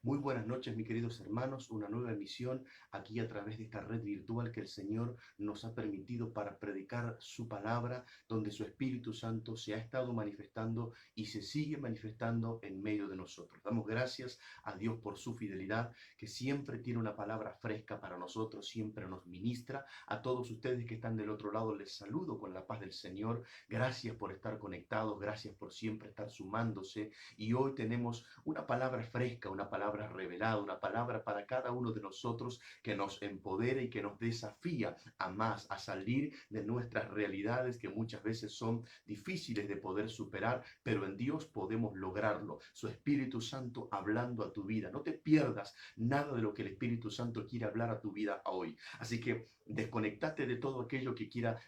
Muy buenas noches, mis queridos hermanos. Una nueva emisión aquí a través de esta red virtual que el Señor nos ha permitido para predicar su palabra, donde su Espíritu Santo se ha estado manifestando y se sigue manifestando en medio de nosotros. Damos gracias a Dios por su fidelidad, que siempre tiene una palabra fresca para nosotros, siempre nos ministra. A todos ustedes que están del otro lado, les saludo con la paz del Señor. Gracias por estar conectados, gracias por siempre estar sumándose. Y hoy tenemos una palabra fresca, una palabra revelada, una palabra para cada uno de nosotros que nos empodera y que nos desafía a más, a salir de nuestras realidades que muchas veces son difíciles de poder superar, pero en Dios podemos lograrlo. Su Espíritu Santo hablando a tu vida. No te pierdas nada de lo que el Espíritu Santo quiere hablar a tu vida hoy. Así que desconectate de todo aquello que quiera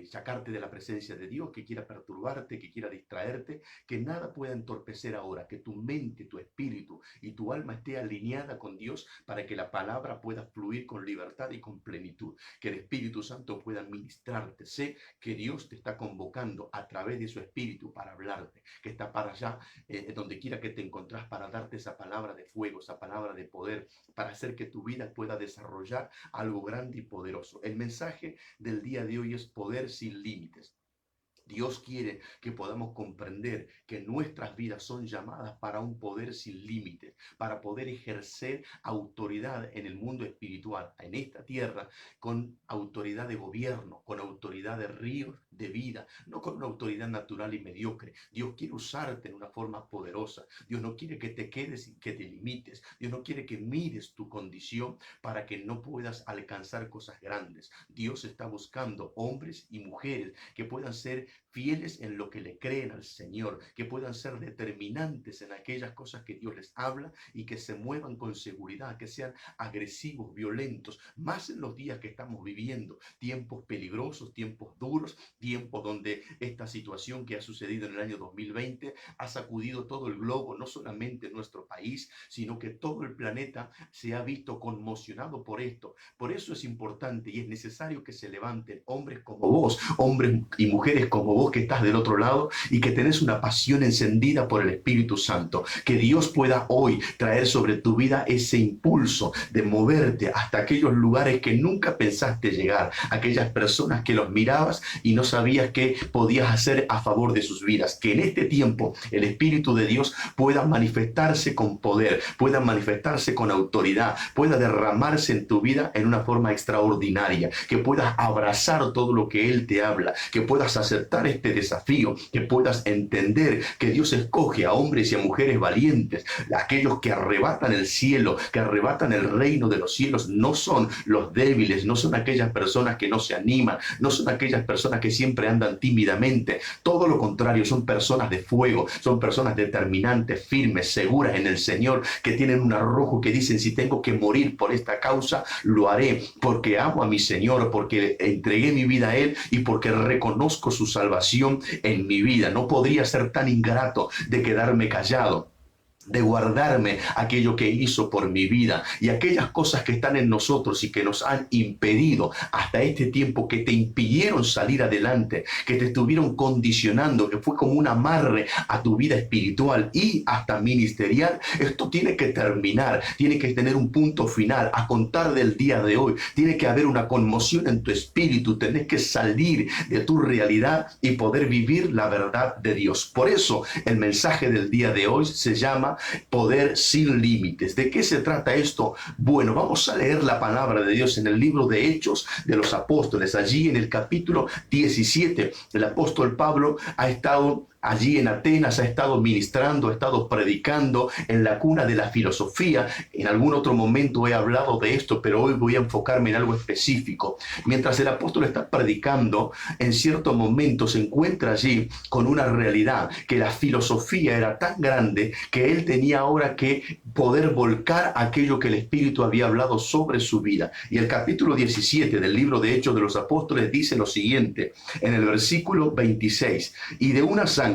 sacarte de la presencia de Dios, que quiera perturbarte, que quiera distraerte, que nada pueda entorpecer ahora, que tu mente, tu espíritu y tu alma esté alineada con Dios para que la palabra pueda fluir con libertad y con plenitud, que el Espíritu Santo pueda ministrarte. Sé que Dios te está convocando a través de su Espíritu para hablarte, que está para allá, donde quiera que te encontrás, para darte esa palabra de fuego, esa palabra de poder, para hacer que tu vida pueda desarrollar algo grande y poderoso. El mensaje del día de hoy es poder sin límites. Dios quiere que podamos comprender que nuestras vidas son llamadas para un poder sin límites, para poder ejercer autoridad en el mundo espiritual, en esta tierra, con autoridad de gobierno, con autoridad de ríos de vida, no con una autoridad natural y mediocre. Dios quiere usarte en una forma poderosa. Dios no quiere que te quedes y que te limites. Dios no quiere que mires tu condición para que no puedas alcanzar cosas grandes. Dios está buscando hombres y mujeres que puedan ser fieles en lo que le creen al Señor, que puedan ser determinantes en aquellas cosas que Dios les habla y que se muevan con seguridad, que sean agresivos, violentos, más en los días que estamos viviendo, tiempos peligrosos, tiempos duros, tiempos donde esta situación que ha sucedido en el año 2020 ha sacudido todo el globo, no solamente nuestro país, sino que todo el planeta se ha visto conmocionado por esto. Por eso es importante y es necesario que se levanten hombres como vos, hombres y mujeres como vos que estás del otro lado y que tenés una pasión encendida por el Espíritu Santo. Que Dios pueda hoy traer sobre tu vida ese impulso de moverte hasta aquellos lugares que nunca pensaste llegar, aquellas personas que los mirabas y no sabías qué podías hacer a favor de sus vidas. Que en este tiempo el Espíritu de Dios pueda manifestarse con poder, pueda manifestarse con autoridad, pueda derramarse en tu vida en una forma extraordinaria, que puedas abrazar todo lo que Él te habla, que puedas aceptar este desafío, que puedas entender que Dios escoge a hombres y a mujeres valientes, aquellos que arrebatan el cielo, que arrebatan el reino de los cielos. No son los débiles, no son aquellas personas que no se animan, no son aquellas personas que siempre andan tímidamente. Todo lo contrario, son personas de fuego, son personas determinantes, firmes, seguras en el Señor, que tienen un arrojo, que dicen: si tengo que morir por esta causa, lo haré, porque amo a mi Señor, porque entregué mi vida a Él y porque reconozco su salvación en mi vida. No podría ser tan ingrato de quedarme callado, de guardarme aquello que hizo por mi vida y aquellas cosas que están en nosotros y que nos han impedido hasta este tiempo, que te impidieron salir adelante, que te estuvieron condicionando, que fue como un amarre a tu vida espiritual y hasta ministerial. Esto tiene que terminar, tiene que tener un punto final. A contar del día de hoy tiene que haber una conmoción en tu espíritu, tenés que salir de tu realidad y poder vivir la verdad de Dios. Por eso el mensaje del día de hoy se llama poder sin límites. ¿De qué se trata esto? Bueno, vamos a leer la palabra de Dios en el libro de Hechos de los Apóstoles. Allí en el capítulo 17, el apóstol Pablo ha estado allí en Atenas, ha estado ministrando, ha estado predicando en la cuna de la filosofía. En algún otro momento he hablado de esto, pero hoy voy a enfocarme en algo específico. Mientras el apóstol está predicando, en cierto momento se encuentra allí con una realidad, que la filosofía era tan grande que él tenía ahora que poder volcar aquello que el Espíritu había hablado sobre su vida. Y el capítulo 17 del libro de Hechos de los Apóstoles dice lo siguiente, en el versículo 26: y de una sangre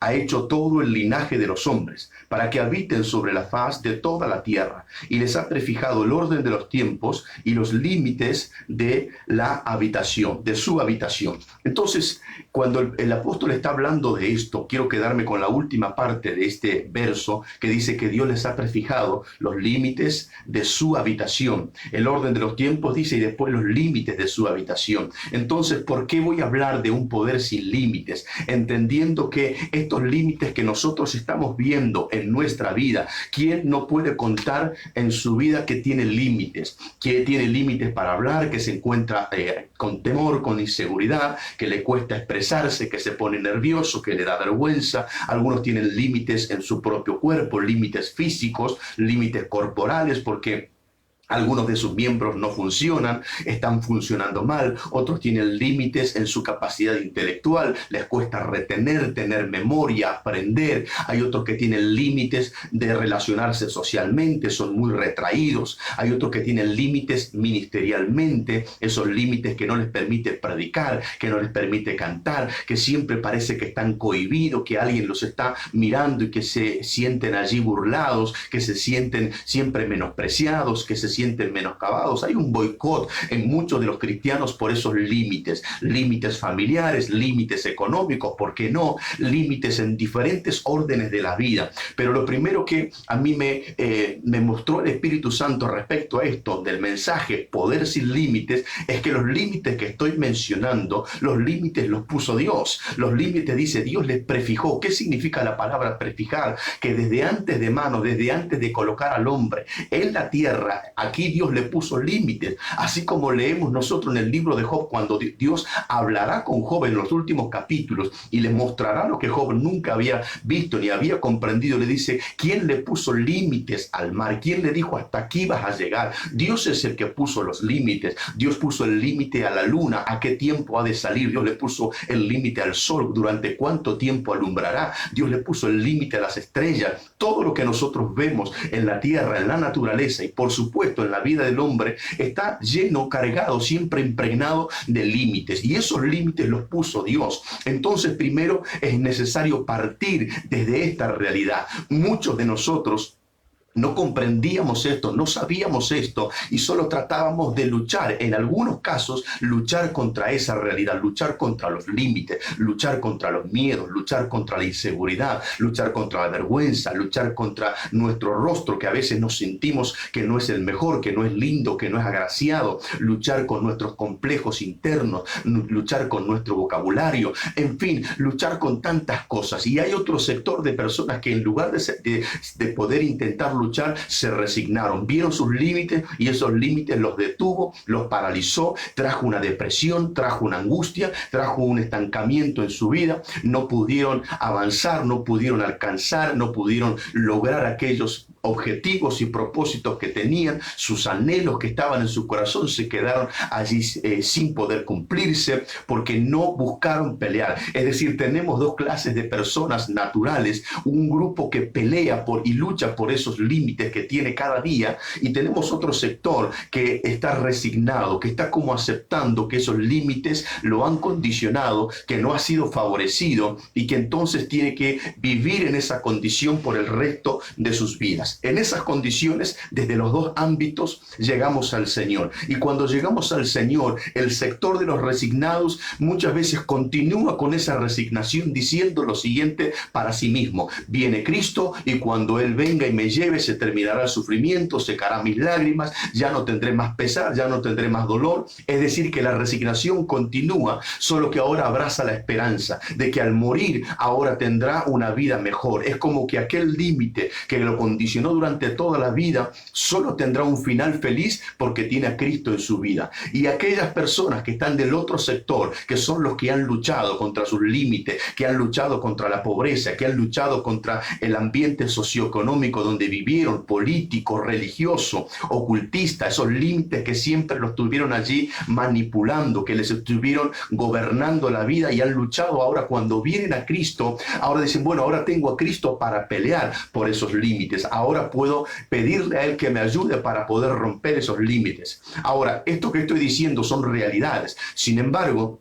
ha hecho todo el linaje de los hombres, para que habiten sobre la faz de toda la tierra, y les ha prefijado el orden de los tiempos y los límites de la habitación, de su habitación. Entonces, cuando el apóstol está hablando de esto, quiero quedarme con la última parte de este verso que dice que Dios les ha prefijado los límites de su habitación. El orden de los tiempos dice y después los límites de su habitación. Entonces, ¿por qué voy a hablar de un poder sin límites? Entendiendo que estos límites que nosotros estamos viendo en nuestra vida, ¿quién no puede contar en su vida que tiene límites? Que tiene límites para hablar, que se encuentra con temor, con inseguridad, que le cuesta expresarse, que se pone nervioso, que le da vergüenza. Algunos tienen límites en su propio cuerpo, límites físicos, límites corporales, porque algunos de sus miembros no funcionan, están funcionando mal. Otros tienen límites en su capacidad intelectual, les cuesta retener, tener memoria, aprender. Hay otros que tienen límites de relacionarse socialmente, son muy retraídos. Hay otros que tienen límites ministerialmente, esos límites que no les permite predicar, que no les permite cantar, que siempre parece que están cohibidos, que alguien los está mirando y que se sienten allí burlados, que se sienten siempre menospreciados, que se sienten menoscabados. Hay un boicot en muchos de los cristianos por esos límites, límites familiares, límites económicos, ¿por qué no? Límites en diferentes órdenes de la vida. Pero lo primero que a mí me mostró el Espíritu Santo respecto a esto del mensaje Poder sin Límites, es que los límites que estoy mencionando, los límites los puso Dios. Los límites, dice, Dios les prefijó. ¿Qué significa la palabra prefijar? Que desde antes de mano, desde antes de colocar al hombre en la tierra, aquí Dios le puso límites, así como leemos nosotros en el libro de Job, cuando Dios hablará con Job en los últimos capítulos y le mostrará lo que Job nunca había visto ni había comprendido. Le dice, ¿quién le puso límites al mar? ¿Quién le dijo hasta aquí vas a llegar? Dios es el que puso los límites. Dios puso el límite a la luna, a qué tiempo ha de salir. Dios le puso el límite al sol, durante cuánto tiempo alumbrará. Dios le puso el límite a las estrellas. Todo lo que nosotros vemos en la tierra, en la naturaleza y por supuesto en la vida del hombre, está lleno, cargado, siempre impregnado de límites, y esos límites los puso Dios. Entonces, primero es necesario partir desde esta realidad. Muchos de nosotros no comprendíamos esto, no sabíamos esto y solo tratábamos de luchar, en algunos casos, luchar contra esa realidad, luchar contra los límites, luchar contra los miedos, luchar contra la inseguridad, luchar contra la vergüenza, luchar contra nuestro rostro, que a veces nos sentimos que no es el mejor, que no es lindo, que no es agraciado, luchar con nuestros complejos internos, luchar con nuestro vocabulario, en fin, luchar con tantas cosas. Y hay otro sector de personas que en lugar de poder intentar luchar, se resignaron, vieron sus límites y esos límites los detuvo, los paralizó, trajo una depresión, trajo una angustia, trajo un estancamiento en su vida. No pudieron avanzar, no pudieron alcanzar, no pudieron lograr aquellos objetivos y propósitos que tenían. Sus anhelos que estaban en su corazón se quedaron allí sin poder cumplirse, porque no buscaron pelear. Es decir, tenemos dos clases de personas naturales: un grupo que pelea y lucha por esos límites que tiene cada día, y tenemos otro sector que está resignado, que está como aceptando que esos límites lo han condicionado, que no ha sido favorecido y que entonces tiene que vivir en esa condición por el resto de sus vidas. En esas condiciones, desde los dos ámbitos, llegamos al Señor. Y cuando llegamos al Señor, el sector de los resignados muchas veces continúa con esa resignación diciendo lo siguiente para sí mismo: viene Cristo y cuando Él venga y me lleve, se terminará el sufrimiento, secará mis lágrimas, ya no tendré más pesar, ya no tendré más dolor. Es decir, que la resignación continúa, solo que ahora abraza la esperanza de que al morir ahora tendrá una vida mejor. Es como que aquel límite que lo condicionó durante toda la vida solo tendrá un final feliz porque tiene a Cristo en su vida. Y aquellas personas que están del otro sector, que son los que han luchado contra sus límites, que han luchado contra la pobreza, que han luchado contra el ambiente socioeconómico donde vivieron, político, religioso, ocultista, esos límites que siempre los tuvieron allí manipulando, que les estuvieron gobernando la vida, y han luchado. Ahora, cuando vienen a Cristo, ahora dicen, bueno, ahora tengo a Cristo para pelear por esos límites. Ahora puedo pedirle a Él que me ayude para poder romper esos límites. Ahora, esto que estoy diciendo son realidades. Sin embargo,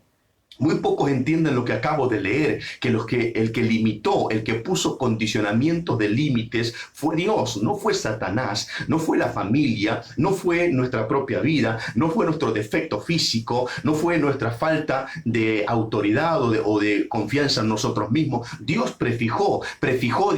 Muy pocos entienden lo que acabo de leer, que el que limitó, el que puso condicionamientos de límites fue Dios, no fue Satanás, no fue la familia, no fue nuestra propia vida, no fue nuestro defecto físico, no fue nuestra falta de autoridad o de confianza en nosotros mismos. Dios prefijó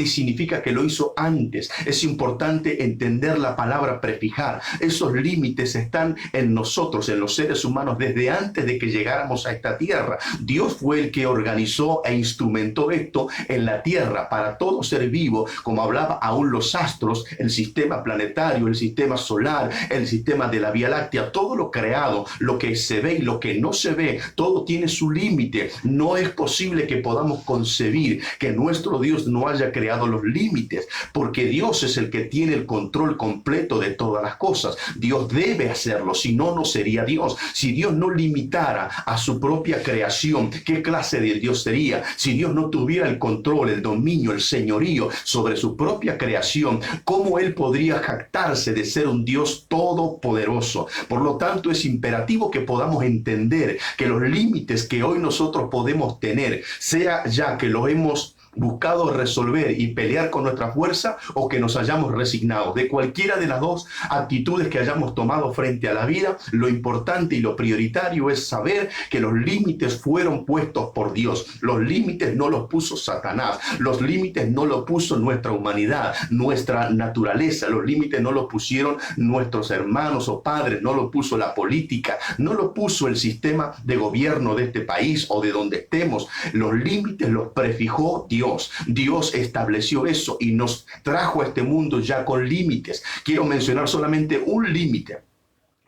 significa que lo hizo antes. Es importante entender la palabra prefijar. Esos límites están en nosotros, en los seres humanos, desde antes de que llegáramos a esta tierra. Dios fue el que organizó e instrumentó esto en la tierra para todo ser vivo, como hablaba aún los astros, el sistema planetario, el sistema solar, el sistema de la Vía Láctea, todo lo creado, lo que se ve y lo que no se ve, todo tiene su límite. No es posible que podamos concebir que nuestro Dios no haya creado los límites, porque Dios es el que tiene el control completo de todas las cosas. Dios debe hacerlo, si no, no sería Dios. Si Dios no limitara a su propia creación, ¿qué clase de Dios sería? Si Dios no tuviera el control, el dominio, el señorío sobre su propia creación, ¿cómo Él podría jactarse de ser un Dios todopoderoso? Por lo tanto, es imperativo que podamos entender que los límites que hoy nosotros podemos tener, sea ya que lo hemos buscado resolver y pelear con nuestra fuerza o que nos hayamos resignado. De cualquiera de las dos actitudes que hayamos tomado frente a la vida, lo importante y lo prioritario es saber que los límites fueron puestos por Dios. Los límites no los puso Satanás. Los límites no los puso nuestra humanidad, nuestra naturaleza. Los límites no los pusieron nuestros hermanos o padres, no los puso la política, no los puso el sistema de gobierno de este país o de donde estemos. Los límites los prefijó Dios. Dios estableció eso y nos trajo a este mundo ya con límites. Quiero mencionar solamente un límite,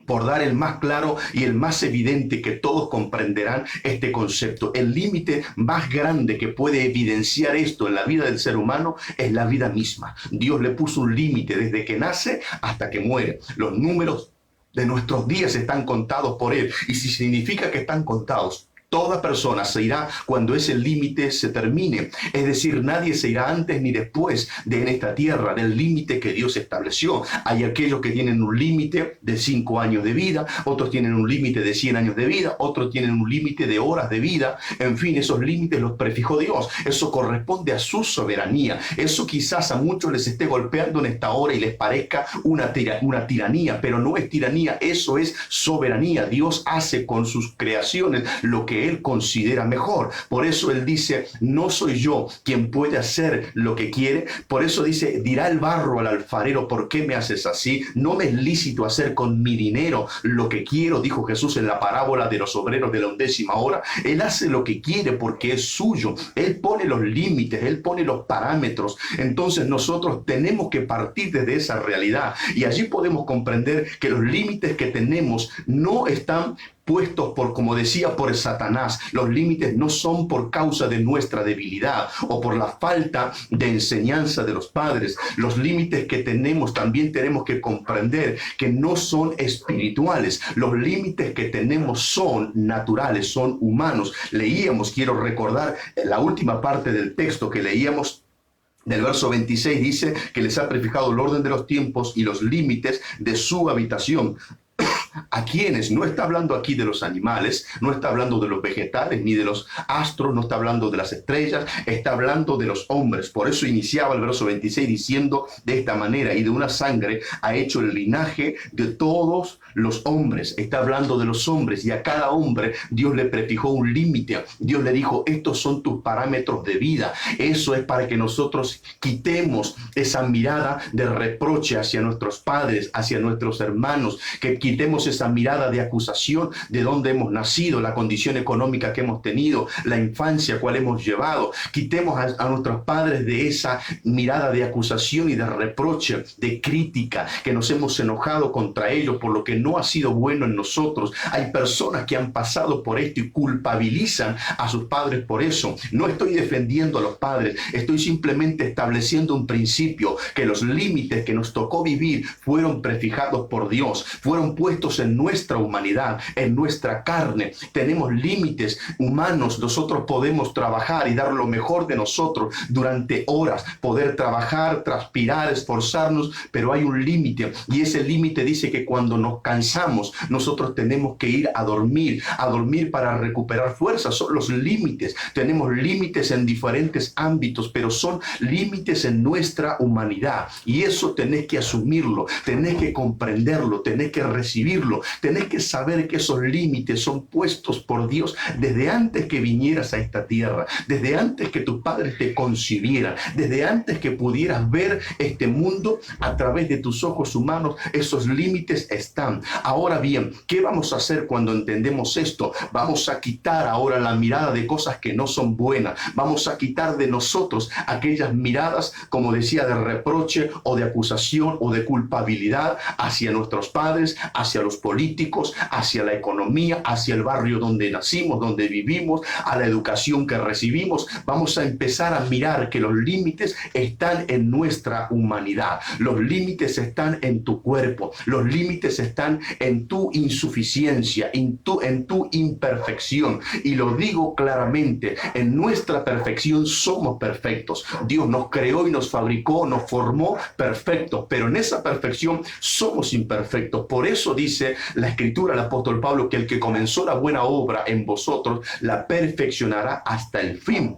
por dar el más claro y el más evidente que todos comprenderán este concepto. El límite más grande que puede evidenciar esto en la vida del ser humano es la vida misma. Dios le puso un límite desde que nace hasta que muere. Los números de nuestros días están contados por Él. Y si significa que están contados, toda persona se irá cuando ese límite se termine. Es decir, nadie se irá antes ni después de en esta tierra del límite que Dios estableció. Hay aquellos que tienen un límite de 5 años de vida, otros tienen un límite de 100 años de vida, otros tienen un límite de horas de vida. En fin, esos límites los prefijó Dios. Eso corresponde a su soberanía. Eso quizás a muchos les esté golpeando en esta hora y les parezca una tiranía, pero no es tiranía, eso es soberanía. Dios hace con sus creaciones lo que Él considera mejor. Por eso Él dice, no soy yo quien puede hacer lo que quiere. Por eso dice, dirá el barro al alfarero, ¿por qué me haces así? No me es lícito hacer con mi dinero lo que quiero, dijo Jesús en la parábola de los obreros de la 11ª hora. Él hace lo que quiere porque es suyo. Él pone los límites, Él pone los parámetros. Entonces nosotros tenemos que partir desde esa realidad y allí podemos comprender que los límites que tenemos no están puestos por, como decía, por Satanás. Los límites no son por causa de nuestra debilidad o por la falta de enseñanza de los padres. Los límites que tenemos también tenemos que comprender que no son espirituales. Los límites que tenemos son naturales, son humanos. Leíamos, quiero recordar la última parte del texto que leíamos, del verso 26, dice que les ha prefijado el orden de los tiempos y los límites de su habitación. ¿A quiénes? No está hablando aquí de los animales, no está hablando de los vegetales, ni de los astros, no está hablando de las estrellas, está hablando de los hombres. Por eso iniciaba el verso 26 diciendo de esta manera, y de una sangre ha hecho el linaje de todos los hombres. Está hablando de los hombres y a cada hombre Dios le prefijó un límite. Dios le dijo, estos son tus parámetros de vida. Eso es para que nosotros quitemos esa mirada de reproche hacia nuestros padres, hacia nuestros hermanos, que quitemos esa mirada de acusación de dónde hemos nacido, la condición económica que hemos tenido, la infancia cual hemos llevado. Quitemos a nuestros padres de esa mirada de acusación y de reproche, de crítica, que nos hemos enojado contra ellos por lo que no ha sido bueno en nosotros. Hay personas que han pasado por esto y culpabilizan a sus padres por eso. No estoy defendiendo a los padres, estoy simplemente estableciendo un principio, que los límites que nos tocó vivir fueron prefijados por Dios, fueron puestos nosotros en nuestra humanidad, en nuestra carne, tenemos límites humanos. Nosotros podemos trabajar y dar lo mejor de nosotros durante horas, poder trabajar, transpirar, esforzarnos, pero hay un límite, y ese límite dice que cuando nos cansamos, nosotros tenemos que ir a dormir para recuperar fuerzas. Son los límites. Tenemos límites en diferentes ámbitos, pero son límites en nuestra humanidad, y eso tenés que asumirlo, tenés que comprenderlo, tenés que recibirlo, tenés que saber que esos límites son puestos por Dios desde antes que vinieras a esta tierra, desde antes que tus padres te concibieran, desde antes que pudieras ver este mundo a través de tus ojos humanos. Esos límites están. Ahora bien, ¿qué vamos a hacer cuando entendemos esto? Vamos a quitar ahora la mirada de cosas que no son buenas. Vamos a quitar de nosotros aquellas miradas, como decía, de reproche o de acusación o de culpabilidad hacia nuestros padres, hacia los políticos, hacia la economía, hacia el barrio donde nacimos, donde vivimos, a la educación que recibimos. Vamos a empezar a mirar que los límites están en nuestra humanidad. Los límites están en tu cuerpo. Los límites están en tu insuficiencia, en tu imperfección. Y lo digo claramente, en nuestra perfección somos perfectos. Dios nos creó y nos fabricó, nos formó perfectos, pero en esa perfección somos imperfectos. Por eso dice la Escritura, el apóstol Pablo, que el que comenzó la buena obra en vosotros la perfeccionará hasta el fin.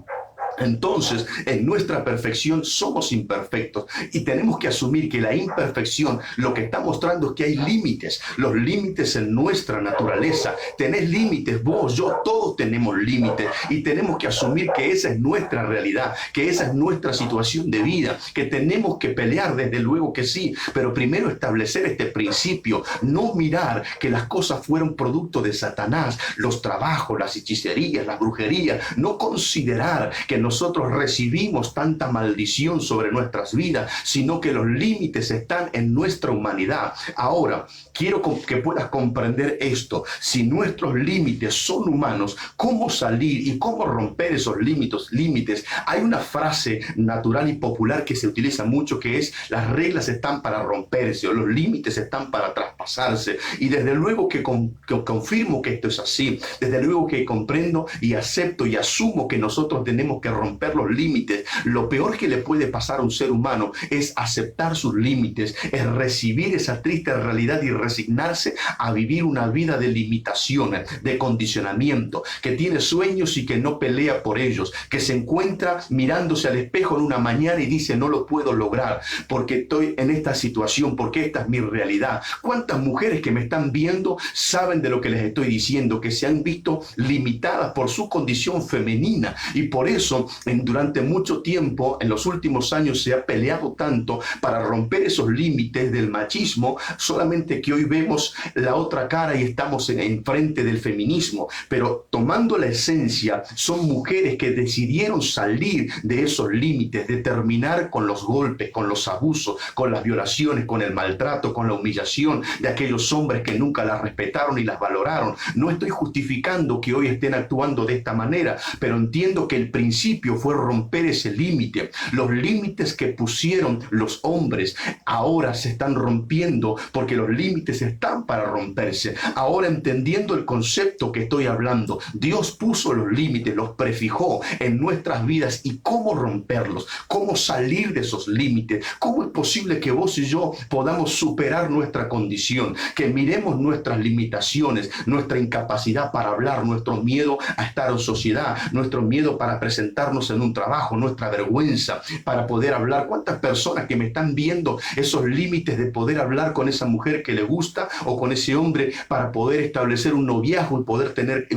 Entonces, en nuestra perfección somos imperfectos, y tenemos que asumir que la imperfección lo que está mostrando es que hay límites, los límites en nuestra naturaleza. Tenés límites, vos, yo, todos tenemos límites, y tenemos que asumir que esa es nuestra realidad, que esa es nuestra situación de vida, que tenemos que pelear, desde luego que sí, pero primero establecer este principio, no mirar que las cosas fueron producto de Satanás, los trabajos, las hechicerías, las brujerías, no considerar que nosotros recibimos tanta maldición sobre nuestras vidas, sino que los límites están en nuestra humanidad. Ahora, quiero que puedas comprender esto. Si nuestros límites son humanos, ¿cómo salir y cómo romper esos límites? Hay una frase natural y popular que se utiliza mucho, que es: las reglas están para romperse, o los límites están para traspasarse. Y desde luego que confirmo que esto es así. Desde luego que comprendo y acepto y asumo que nosotros tenemos que romper los límites. Lo peor que le puede pasar a un ser humano es aceptar sus límites, es recibir esa triste realidad y resignarse a vivir una vida de limitaciones, de condicionamiento, que tiene sueños y que no pelea por ellos, que se encuentra mirándose al espejo en una mañana y dice: no lo puedo lograr porque estoy en esta situación, porque esta es mi realidad. ¿Cuántas mujeres que me están viendo saben de lo que les estoy diciendo? Que se han visto limitadas por su condición femenina, y por eso durante mucho tiempo, en los últimos años, se ha peleado tanto para romper esos límites del machismo, solamente que hoy vemos la otra cara y estamos en frente del feminismo. Pero tomando la esencia, son mujeres que decidieron salir de esos límites, de terminar con los golpes, con los abusos, con las violaciones, con el maltrato, con la humillación de aquellos hombres que nunca las respetaron y las valoraron. No estoy justificando que hoy estén actuando de esta manera, pero entiendo que el principio fue romper ese límite. Los límites que pusieron los hombres ahora se están rompiendo, porque los límites están para romperse. Ahora, entendiendo el concepto que estoy hablando, Dios puso los límites, los prefijó en nuestras vidas, y cómo romperlos, cómo salir de esos límites. ¿Cómo es posible que vos y yo podamos superar nuestra condición, que miremos nuestras limitaciones, nuestra incapacidad para hablar, nuestro miedo a estar en sociedad, nuestro miedo para presentarnos en un trabajo, nuestra vergüenza para poder hablar? ¿Cuántas personas que me están viendo esos límites de poder hablar con esa mujer que le gusta, o con ese hombre, para poder establecer un noviazgo y poder tener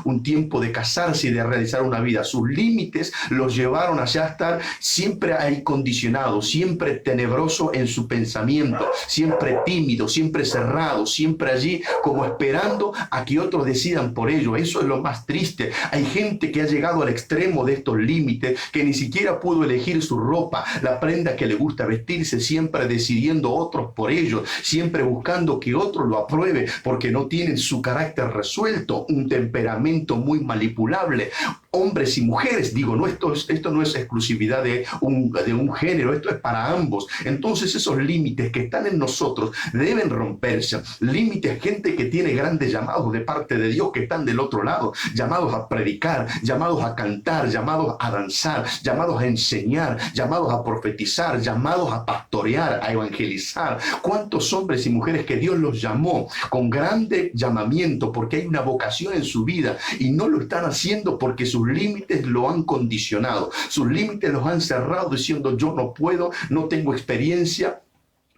un tiempo de casarse y de realizar una vida? Sus límites los llevaron allá a estar siempre ahí condicionado, siempre tenebroso en su pensamiento, siempre tímido, siempre cerrado, siempre allí como esperando a que otros decidan por ello. Eso es lo más triste. Hay gente que ha llegado al extremo de estos límites, que ni siquiera pudo elegir su ropa, la prenda que le gusta vestirse, siempre decidiendo otros por ellos, siempre buscando que otro lo apruebe, porque no tienen su carácter resuelto, un temperamento muy manipulable. Hombres y mujeres, digo, no, esto no es exclusividad de un género, esto es para ambos. Entonces, esos límites que están en nosotros deben romperse. Límites, gente que tiene grandes llamados de parte de Dios, que están del otro lado, llamados a predicar, llamados a cantar, llamados a danzar, llamados a enseñar, llamados a profetizar, llamados a pastorear, a evangelizar. ¿Cuántos hombres y mujeres que Dios los llamó con grande llamamiento porque hay una vocación en su vida y no lo están haciendo porque sus límites lo han condicionado, sus límites los han cerrado diciendo yo no puedo, no tengo experiencia,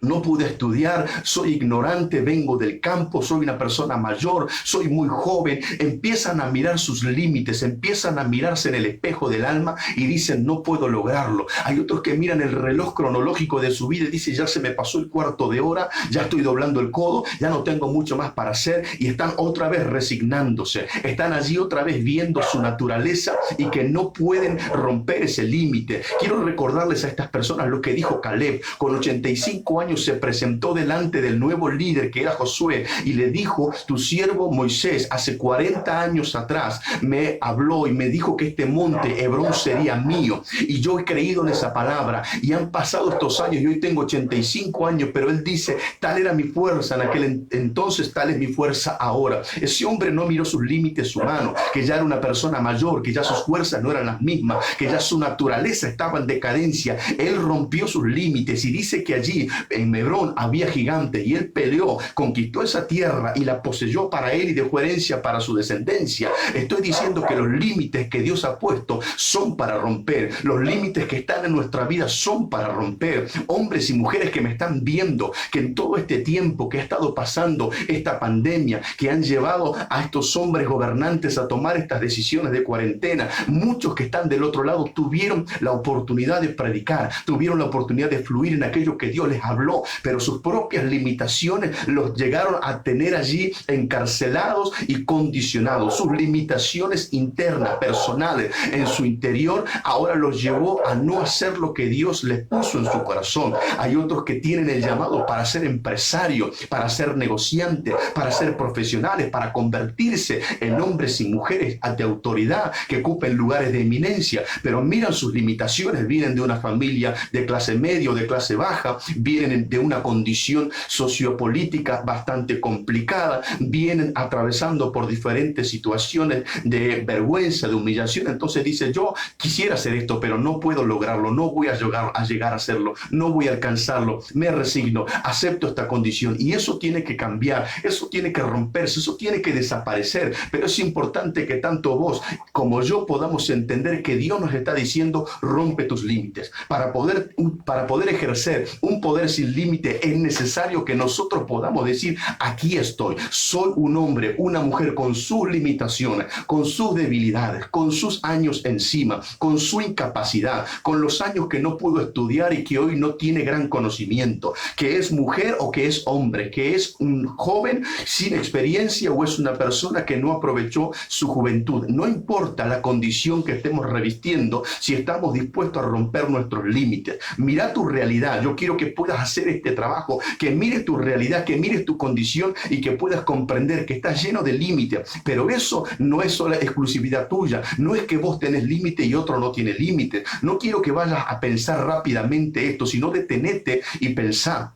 no pude estudiar, soy ignorante, vengo del campo, soy una persona mayor, soy muy joven? Empiezan a mirar sus límites, empiezan a mirarse en el espejo del alma y dicen, no puedo lograrlo. Hay otros que miran el reloj cronológico de su vida y dicen, ya se me pasó el cuarto de hora, ya estoy doblando el codo, ya no tengo mucho más para hacer, y están otra vez resignándose, están allí otra vez viendo su naturaleza y que no pueden romper ese límite. Quiero recordarles a estas personas lo que dijo Caleb. Con 85 años se presentó delante del nuevo líder que era Josué y le dijo, tu siervo Moisés hace 40 años atrás me habló y me dijo que este monte Hebrón sería mío, y yo he creído en esa palabra, y han pasado estos años y hoy tengo 85 años, pero él dice, tal era mi fuerza en aquel entonces, tal es mi fuerza ahora. Ese hombre no miró sus límites humanos, que ya era una persona mayor, que ya sus fuerzas no eran las mismas, que ya su naturaleza estaba en decadencia. Él rompió sus límites y dice que allí en Hebrón había gigantes y él peleó, conquistó esa tierra y la poseyó para él y dejó herencia para su descendencia. Estoy diciendo que los límites que Dios ha puesto son para romper. Los límites que están en nuestra vida son para romper. Hombres y mujeres que me están viendo, que en todo este tiempo que ha estado pasando esta pandemia, que han llevado a estos hombres gobernantes a tomar estas decisiones de cuarentena, muchos que están del otro lado tuvieron la oportunidad de predicar, tuvieron la oportunidad de fluir en aquello que Dios les habló, pero sus propias limitaciones los llegaron a tener allí encarcelados y condicionados. Sus limitaciones internas, personales, en su interior, ahora los llevó a no hacer lo que Dios les puso en su corazón. Hay otros que tienen el llamado para ser empresarios, para ser negociantes, para ser profesionales, para convertirse en hombres y mujeres de autoridad que ocupen lugares de eminencia, pero miran sus limitaciones. Vienen de una familia de clase media o de clase baja, vienen de una condición sociopolítica bastante complicada, vienen atravesando por diferentes situaciones de vergüenza, de humillación. Entonces dice, yo quisiera hacer esto, pero no puedo lograrlo, no voy a llegar a hacerlo, no voy a alcanzarlo, me resigno, acepto esta condición. Y eso tiene que cambiar, eso tiene que romperse, eso tiene que desaparecer. Pero es importante que tanto vos como yo podamos entender que Dios nos está diciendo, rompe tus límites. Para poder ejercer un poder sin límite es necesario que nosotros podamos decir, aquí estoy, soy un hombre, una mujer con sus limitaciones, con sus debilidades, con sus años encima, con su incapacidad, con los años que no pudo estudiar y que hoy no tiene gran conocimiento, que es mujer o que es hombre, que es un joven sin experiencia o es una persona que no aprovechó su juventud. No importa la condición que estemos revistiendo, si estamos dispuestos a romper nuestros límites. Mira tu realidad. Yo quiero que puedas hacer este trabajo, que mires tu realidad, que mires tu condición y que puedas comprender que estás lleno de límites. Pero eso no es sola exclusividad tuya. No es que vos tenés límite y otro no tiene límites. No quiero que vayas a pensar rápidamente esto, sino detenete y pensar.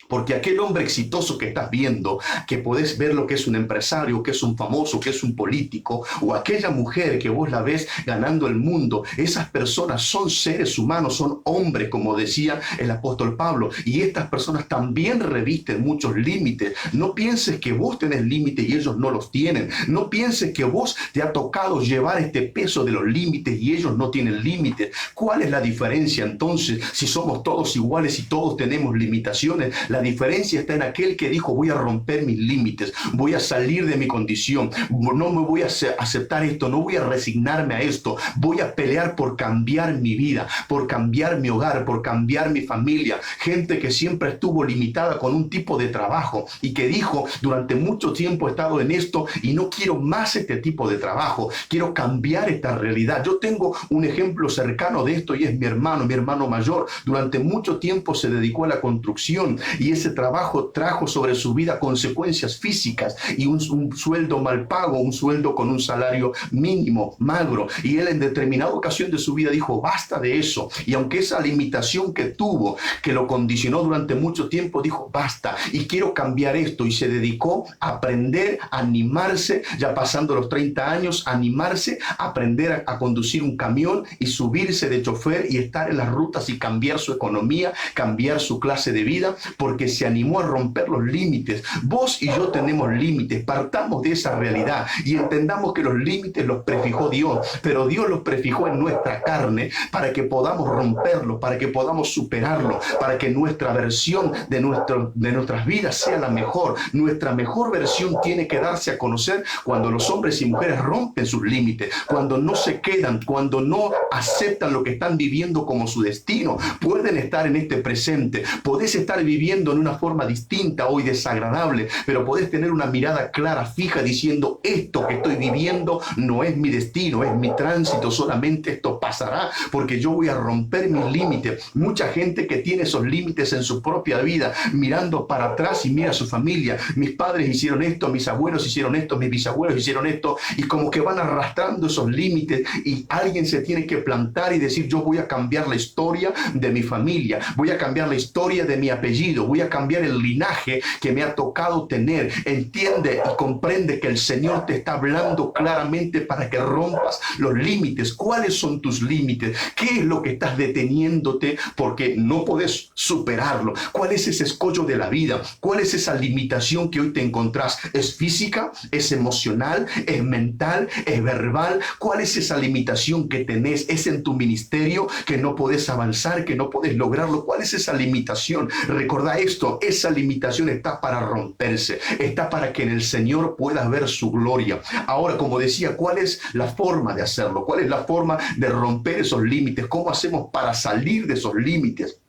Porque aquel hombre exitoso que estás viendo, que podés ver lo que es un empresario, que es un famoso, que es un político, o aquella mujer que vos la ves ganando el mundo, esas personas son seres humanos, son hombres, como decía el apóstol Pablo, y estas personas también revisten muchos límites. No pienses que vos tenés límites y ellos no los tienen. No pienses que vos te ha tocado llevar este peso de los límites y ellos no tienen límites. ¿Cuál es la diferencia entonces si somos todos iguales y todos tenemos limitaciones? La diferencia está en aquel que dijo, voy a romper mis límites, voy a salir de mi condición, no me voy a aceptar esto, no voy a resignarme a esto, voy a pelear por cambiar mi vida, por cambiar mi hogar, por cambiar mi familia. Gente que siempre estuvo limitada con un tipo de trabajo y que dijo, durante mucho tiempo he estado en esto y no quiero más este tipo de trabajo, quiero cambiar esta realidad. Yo tengo un ejemplo cercano de esto y es mi hermano mayor. Durante mucho tiempo se dedicó a la construcción y ese trabajo trajo sobre su vida consecuencias físicas y un sueldo mal pago, un sueldo con un salario mínimo, magro, y él en determinada ocasión de su vida dijo, basta de eso, y aunque esa limitación que tuvo, que lo condicionó durante mucho tiempo, dijo, basta, y quiero cambiar esto, y se dedicó a aprender, a animarse, ya pasando los 30 años, a animarse, a aprender a conducir un camión y subirse de chofer y estar en las rutas y cambiar su economía, cambiar su clase de vida, porque se animó a romper los límites. Vos y yo tenemos límites, partamos de esa realidad y entendamos que los límites los prefijó Dios, pero Dios los prefijó en nuestra carne para que podamos romperlos, para que podamos superarlo, para que nuestra versión de nuestras vidas sea la mejor. Nuestra mejor versión tiene que darse a conocer cuando los hombres y mujeres rompen sus límites, cuando no se quedan, cuando no aceptan lo que están viviendo como su destino. Pueden estar en este presente, podés estar viviendo en una forma distinta hoy, desagradable, pero podés tener una mirada clara, fija, diciendo, esto que estoy viviendo no es mi destino, es mi tránsito, solamente esto pasará, porque yo voy a romper mis límites. Mucha gente que tiene esos límites en su propia vida, mirando para atrás y mira a su familia, mis padres hicieron esto, mis abuelos hicieron esto, mis bisabuelos hicieron esto, y como que van arrastrando esos límites, y alguien se tiene que plantar y decir, yo voy a cambiar la historia de mi familia, voy a cambiar la historia de mi apellido, voy a cambiar el linaje que me ha tocado tener. Entiende y comprende que el Señor te está hablando claramente para que rompas los límites. ¿Cuáles son tus límites? ¿Qué es lo que estás deteniéndote porque no puedes superarlo? ¿Cuál es ese escollo de la vida? ¿Cuál es esa limitación que hoy te encontrás? ¿Es física? ¿Es emocional? ¿Es mental? ¿Es verbal? ¿Cuál es esa limitación que tenés? ¿Es en tu ministerio que no podés avanzar, que no podés lograrlo? ¿Cuál es esa limitación? Recordá esto, esa limitación está para romperse, está para que en el Señor puedas ver su gloria. Ahora, como decía, ¿cuál es la forma de hacerlo? ¿Cuál es la forma de romper esos límites? ¿Cómo hacemos para salir de esos límites?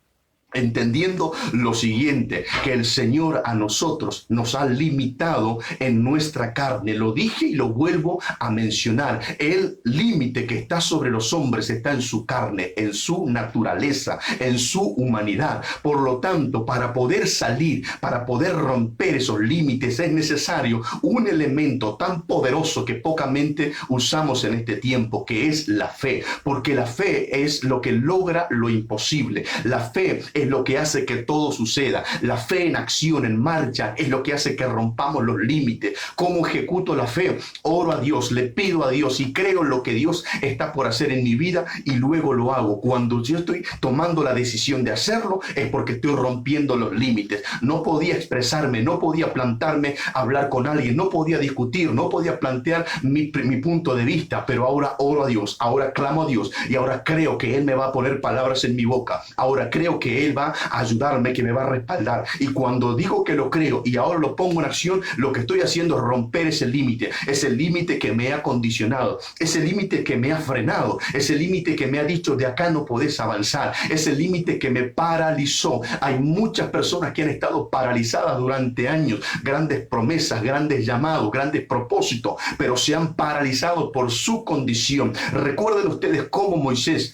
Entendiendo lo siguiente, que el Señor a nosotros nos ha limitado en nuestra carne. Lo dije y lo vuelvo a mencionar. El límite que está sobre los hombres está en su carne, en su naturaleza, en su humanidad. Por lo tanto, para poder salir, para poder romper esos límites, es necesario un elemento tan poderoso que pocamente usamos en este tiempo, que es la fe. Porque la fe es lo que logra lo imposible. La fe es lo que hace que todo suceda. La fe en acción, en marcha, es lo que hace que rompamos los límites. ¿Cómo ejecuto la fe? Oro a Dios, le pido a Dios y creo en lo que Dios está por hacer en mi vida y luego lo hago. Cuando yo estoy tomando la decisión de hacerlo es porque estoy rompiendo los límites. No podía expresarme, no podía plantarme a hablar con alguien, no podía discutir, no podía plantear mi punto de vista, pero ahora oro a Dios, ahora clamo a Dios y ahora creo que Él me va a poner palabras en mi boca. Ahora creo que Él va a ayudarme, que me va a respaldar. Y cuando digo que lo creo y ahora lo pongo en acción, lo que estoy haciendo es romper ese límite que me ha condicionado, ese límite que me ha frenado, ese límite que me ha dicho de acá no podés avanzar, ese límite que me paralizó. Hay muchas personas que han estado paralizadas durante años, grandes promesas, grandes llamados, grandes propósitos, pero se han paralizado por su condición. Recuerden ustedes cómo Moisés,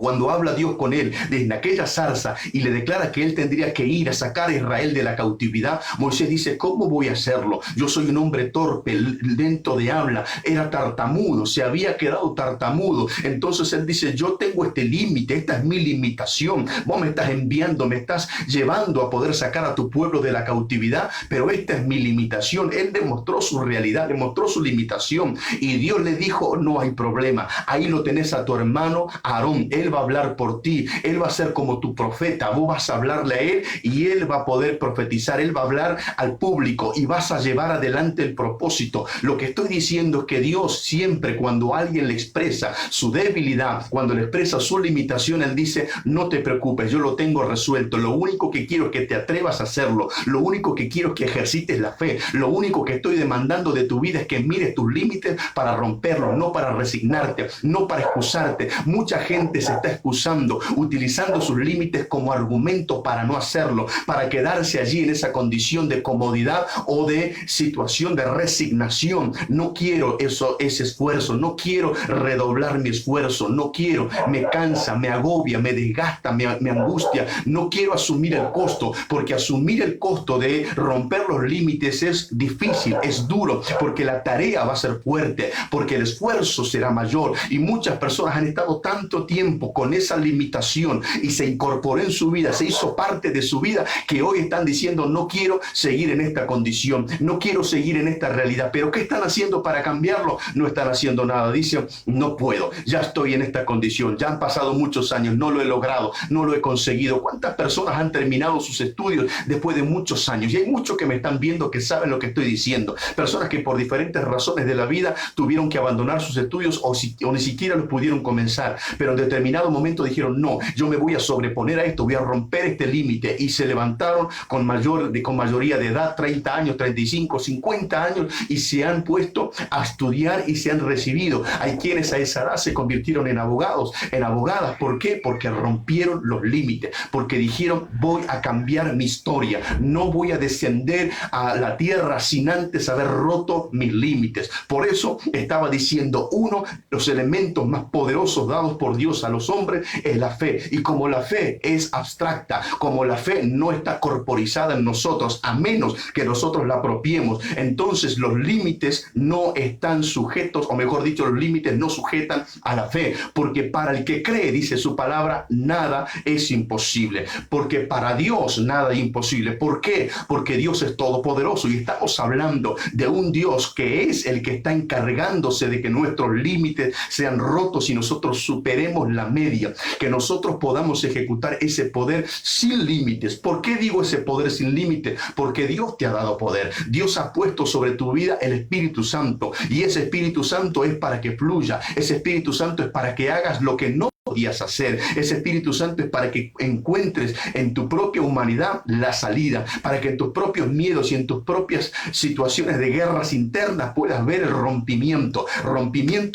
cuando habla Dios con él desde aquella zarza y le declara que él tendría que ir a sacar a Israel de la cautividad, Moisés dice, ¿cómo voy a hacerlo? Yo soy un hombre torpe, lento de habla, era tartamudo, se había quedado tartamudo. Entonces él dice, yo tengo este límite, esta es mi limitación. Vos me estás enviando, me estás llevando a poder sacar a tu pueblo de la cautividad, pero esta es mi limitación. Él demostró su realidad, demostró su limitación y Dios le dijo, no hay problema, ahí lo tenés a tu hermano Aarón, él va a hablar por ti, él va a ser como tu profeta, vos vas a hablarle a él y él va a poder profetizar, él va a hablar al público y vas a llevar adelante el propósito. Lo que estoy diciendo es que Dios siempre, cuando alguien le expresa su debilidad, cuando le expresa su limitación, él dice, no te preocupes, yo lo tengo resuelto, lo único que quiero es que te atrevas a hacerlo, lo único que quiero es que ejercites la fe, lo único que estoy demandando de tu vida es que mires tus límites para romperlos, no para resignarte, no para excusarte. Mucha gente se está excusando, utilizando sus límites como argumento para no hacerlo, para quedarse allí en esa condición de comodidad o de situación de resignación. No quiero ese esfuerzo, no quiero redoblar mi esfuerzo, no quiero, me cansa, me agobia, me desgasta, me angustia, no quiero asumir el costo, porque asumir el costo de romper los límites es difícil, es duro, porque la tarea va a ser fuerte, porque el esfuerzo será mayor, y muchas personas han estado tanto tiempo con esa limitación y se incorporó en su vida, se hizo parte de su vida, que hoy están diciendo: no quiero seguir en esta condición, no quiero seguir en esta realidad. Pero ¿qué están haciendo para cambiarlo? No están haciendo nada. Dicen: no puedo, ya estoy en esta condición, ya han pasado muchos años, no lo he logrado, no lo he conseguido. ¿Cuántas personas han terminado sus estudios después de muchos años? Y hay muchos que me están viendo que saben lo que estoy diciendo. Personas que por diferentes razones de la vida tuvieron que abandonar sus estudios o ni siquiera los pudieron comenzar, pero en determinado momento dijeron: no, yo me voy a sobreponer a esto, voy a romper este límite, y se levantaron con mayoría de edad, 30 años, 35, 50 años, y se han puesto a estudiar y se han recibido. Hay quienes a esa edad se convirtieron en abogados, en abogadas. ¿Por qué? Porque rompieron los límites, porque dijeron: voy a cambiar mi historia, no voy a descender a la tierra sin antes haber roto mis límites. Por eso estaba diciendo, uno de los elementos más poderosos dados por Dios a los hombres es la fe. Y como la fe es abstracta, como la fe no está corporizada en nosotros, a menos que nosotros la apropiemos, entonces los límites no están sujetos, o mejor dicho, los límites no sujetan a la fe, porque para el que cree, dice su palabra, nada es imposible, porque para Dios nada es imposible. ¿Por qué? Porque Dios es todopoderoso, y estamos hablando de un Dios que es el que está encargándose de que nuestros límites sean rotos y nosotros superemos la media, que nosotros podamos ejecutar ese poder sin límites. ¿Por qué digo ese poder sin límites? Porque Dios te ha dado poder. Dios ha puesto sobre tu vida el Espíritu Santo, y ese Espíritu Santo es para que fluya. Ese Espíritu Santo es para que hagas lo que no podías hacer. Ese Espíritu Santo es para que encuentres en tu propia humanidad la salida, para que en tus propios miedos y en tus propias situaciones de guerras internas puedas ver el rompimientos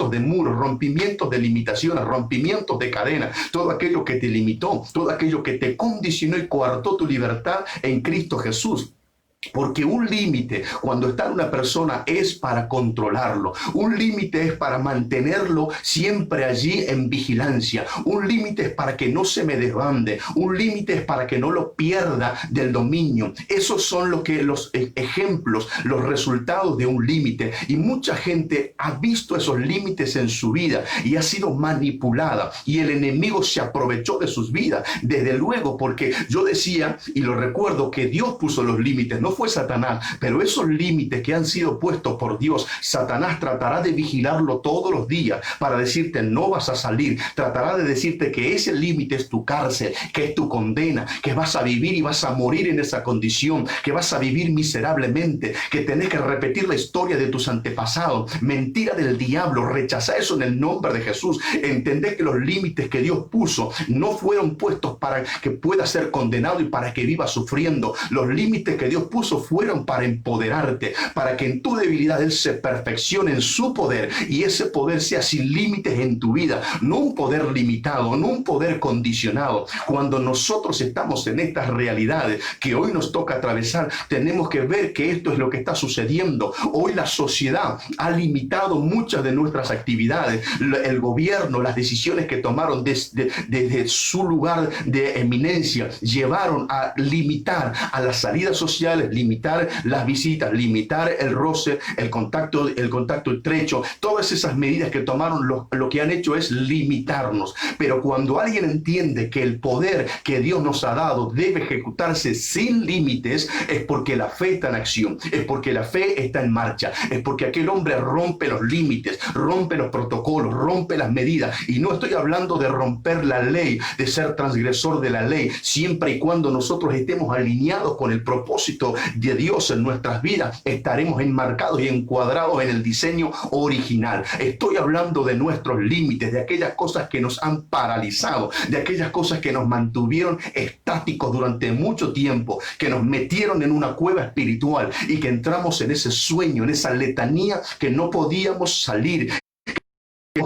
de muros, rompimientos de limitaciones, rompimientos de cadenas, todo aquello que te limitó, todo aquello que te condicionó y coartó tu libertad en Cristo Jesús. Porque un límite, cuando está en una persona, es para controlarlo. Un límite es para mantenerlo siempre allí en vigilancia. Un límite es para que no se me desbande. Un límite es para que no lo pierda del dominio. Esos son los ejemplos, los resultados de un límite. Y mucha gente ha visto esos límites en su vida y ha sido manipulada. Y el enemigo se aprovechó de sus vidas. Desde luego, porque yo decía, y lo recuerdo, que Dios puso los límites, no fue Satanás, pero esos límites que han sido puestos por Dios, Satanás tratará de vigilarlo todos los días para decirte: no vas a salir. Tratará de decirte que ese límite es tu cárcel, que es tu condena, que vas a vivir y vas a morir en esa condición, que vas a vivir miserablemente, que tenés que repetir la historia de tus antepasados. Mentira del diablo. Rechaza eso en el nombre de Jesús. Entendé que los límites que Dios puso no fueron puestos para que puedas ser condenado y para que vivas sufriendo. Los límites que Dios puso fueron para empoderarte, para que en tu debilidad Él se perfeccione en su poder, y ese poder sea sin límites en tu vida, no un poder limitado, no un poder condicionado. Cuando nosotros estamos en estas realidades que hoy nos toca atravesar, tenemos que ver que esto es lo que está sucediendo. Hoy la sociedad ha limitado muchas de nuestras actividades. El gobierno, las decisiones que tomaron desde su lugar de eminencia, llevaron a limitar a las salidas sociales, limitar las visitas, limitar el roce, el contacto estrecho. Todas esas medidas que tomaron lo que han hecho es limitarnos. Pero cuando alguien entiende que el poder que Dios nos ha dado debe ejecutarse sin límites, es porque la fe está en acción, es porque la fe está en marcha, es porque aquel hombre rompe los límites, rompe los protocolos, rompe las medidas. Y no estoy hablando de romper la ley, de ser transgresor de la ley, siempre y cuando nosotros estemos alineados con el propósito de Dios en nuestras vidas, estaremos enmarcados y encuadrados en el diseño original. Estoy hablando de nuestros límites, de aquellas cosas que nos han paralizado, de aquellas cosas que nos mantuvieron estáticos durante mucho tiempo, que nos metieron en una cueva espiritual y que entramos en ese sueño, en esa letanía que no podíamos salir.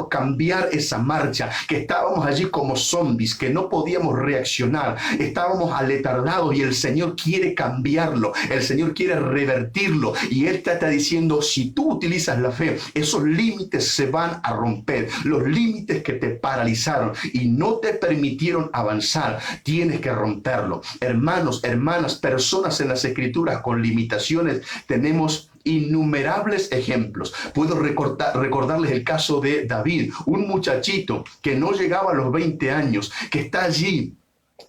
cambiar esa marcha, que estábamos allí como zombies, que no podíamos reaccionar, estábamos aletargados y el Señor quiere cambiarlo, el Señor quiere revertirlo y Él te está diciendo, si tú utilizas la fe, esos límites se van a romper, los límites que te paralizaron y no te permitieron avanzar, tienes que romperlo. Hermanos, hermanas, personas en las Escrituras con limitaciones, tenemos innumerables ejemplos. Puedo recordarles el caso de David, un muchachito que no llegaba a los 20 años, que está allí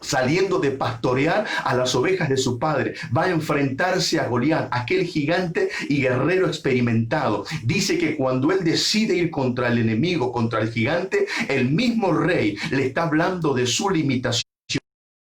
saliendo de pastorear a las ovejas de su padre, va a enfrentarse a Goliat, aquel gigante y guerrero experimentado. Dice que cuando él decide ir contra el enemigo, contra el gigante, el mismo rey le está hablando de su limitación.